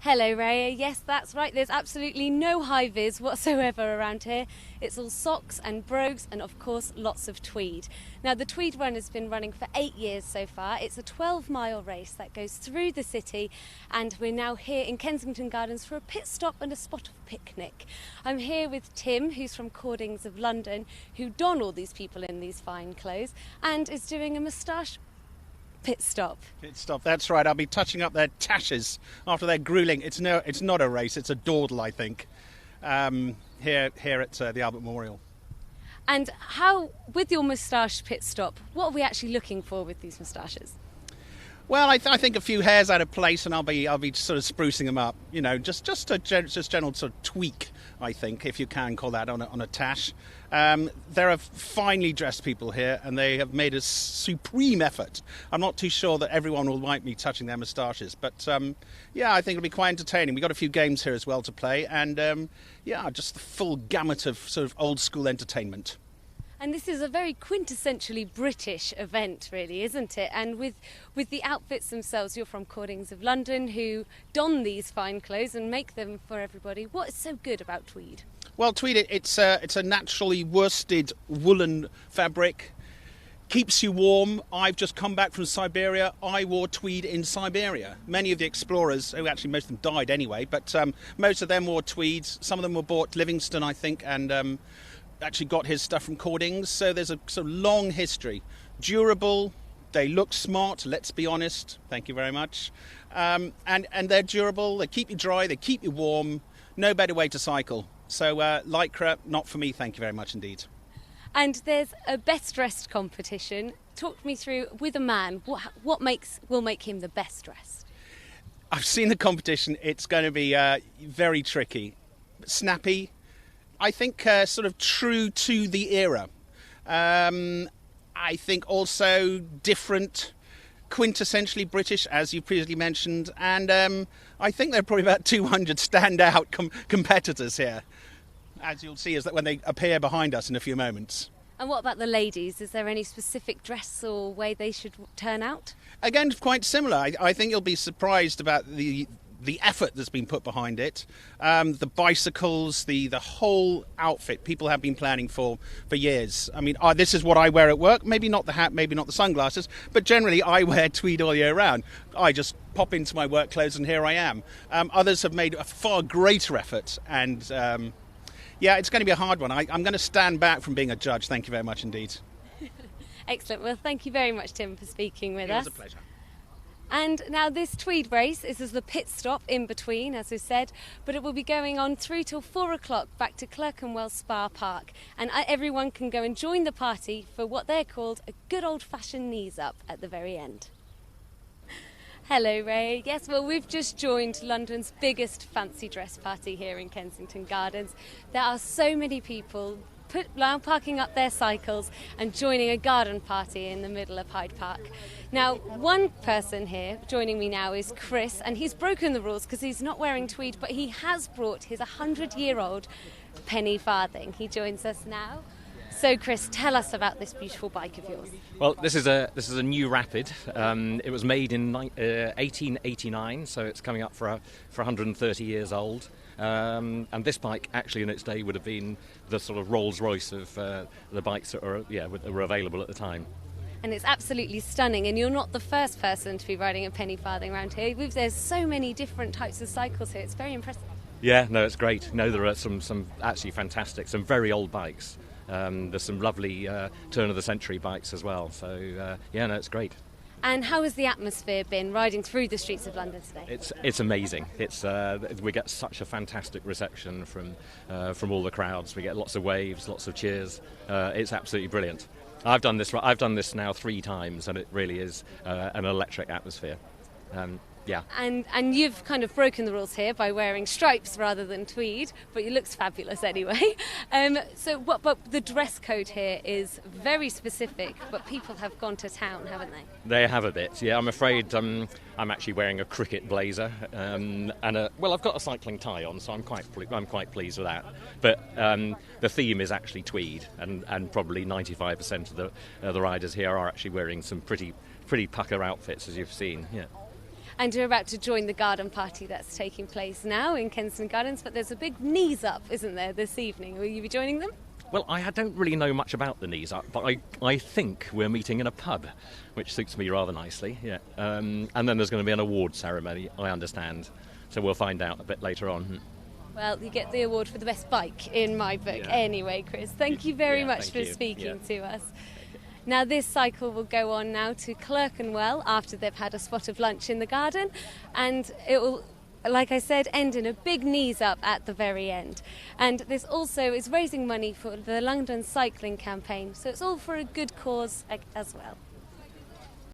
Hello, Ray. Yes, that's right. There's absolutely no high-vis whatsoever around here. It's all socks and brogues and, of course, lots of tweed. Now, the Tweed Run has been running for 8 years so far. It's a 12-mile race that goes through the city, and we're now here in Kensington Gardens for a pit stop and a spot of picnic. I'm here with Tim, who's from Cordings of London, who don all these people in these fine clothes and is doing a moustache pit stop. Pit stop, that's right. I'll be touching up their tashes after their gruelling. It's not a race, it's a dawdle, I think, here at the Albert Memorial. And how, with your moustache pit stop, what are we actually looking for with these moustaches? Well, I think a few hairs out of place, and I'll be sort of sprucing them up. You know, just a general sort of tweak, I think, if you can call that on a tash. There are finely dressed people here, and they have made a supreme effort. I'm not too sure that everyone will like me touching their moustaches, but yeah, I think it'll be quite entertaining. We've got a few games here as well to play, and yeah, just the full gamut of sort of old school entertainment. And this is a very quintessentially British event, really, isn't it? And with the outfits themselves, you're from Cordings of London, who don these fine clothes and make them for everybody. What is so good about tweed? Well, tweed, it's a naturally worsted woolen fabric. Keeps you warm. I've just come back from Siberia. I wore tweed in Siberia. Many of the explorers, who actually most of them died anyway, but most of them wore tweeds. Some of them were bought Livingston, I think, and actually got his stuff from Cordings. So there's a sort of long history. Durable. They look smart, let's be honest. Thank you very much. And they're durable. They keep you dry. They keep you warm. No better way to cycle. So lycra, not for me, thank you very much indeed. And there's a best dressed competition. Talk me through, with a man, what will make him the best dressed? I've seen the competition. It's going to be very tricky. Snappy. I think sort of true to the era. I think also different, quintessentially British, as you previously mentioned. And I think there are probably about 200 standout competitors here, as you'll see, is that when they appear behind us in a few moments. And what about the ladies? Is there any specific dress or way they should turn out? Again, quite similar. I think you'll be surprised about the effort that's been put behind it. The bicycles, the whole outfit people have been planning for years. I mean, this is what I wear at work. Maybe not the hat, maybe not the sunglasses, but generally I wear tweed all year round. I just pop into my work clothes and here I am. Others have made a far greater effort, and yeah, it's going to be a hard one. I'm going to stand back from being a judge. Thank you very much indeed. Excellent. Well, thank you very much, Tim, for speaking with us. It was a pleasure. And now this tweed race is the pit stop in between, as we said, but it will be going on through till 4 o'clock back to Clerkenwell Spa Park. And everyone can go and join the party for what they're called a good old-fashioned knees up at the very end. Hello, Ray. Yes, well, we've just joined London's biggest fancy dress party here in Kensington Gardens. There are so many people parking up their cycles and joining a garden party in the middle of Hyde Park. Now, one person here joining me now is Chris, and he's broken the rules because he's not wearing tweed, but he has brought his 100-year-old penny farthing. He joins us now. So, Chris, tell us about this beautiful bike of yours. Well, this is a new Rapid. It was made in 1889, so it's coming up for 130 years old. And this bike, actually, in its day, would have been the sort of Rolls-Royce of the bikes that were available at the time. And it's absolutely stunning, and you're not the first person to be riding a penny farthing around here. There's so many different types of cycles here. It's very impressive. Yeah, no, it's great. No, there are some actually fantastic, some very old bikes. There's some lovely turn-of-the-century bikes as well. So, yeah, no, it's great. And how has the atmosphere been riding through the streets of London today? It's amazing. We get such a fantastic reception from all the crowds. We get lots of waves, lots of cheers. It's absolutely brilliant. I've done this now 3 times, and it really is an electric atmosphere. Yeah. And you've kind of broken the rules here by wearing stripes rather than tweed, but it looks fabulous anyway. But the dress code here is very specific, but people have gone to town, haven't they? They have a bit, yeah. I'm afraid I'm actually wearing a cricket blazer, and I've got a cycling tie on, so I'm quite pleased with that. But the theme is actually tweed, and probably 95% of the riders here are actually wearing some pretty pucker outfits, as you've seen. Yeah. And you're about to join the garden party that's taking place now in Kensington Gardens, but there's a big knees up, isn't there, this evening? Will you be joining them? Well, I don't really know much about the knees up, but I think we're meeting in a pub, which suits me rather nicely, yeah. And then there's going to be an award ceremony, I understand. So we'll find out a bit later on. Well, you get the award for the best bike in my book anyway, Chris. Thank you very much for speaking to us. Now, this cycle will go on now to Clerkenwell after they've had a spot of lunch in the garden, and it will, like I said, end in a big knees up at the very end. And this also is raising money for the London cycling campaign, so it's all for a good cause as well.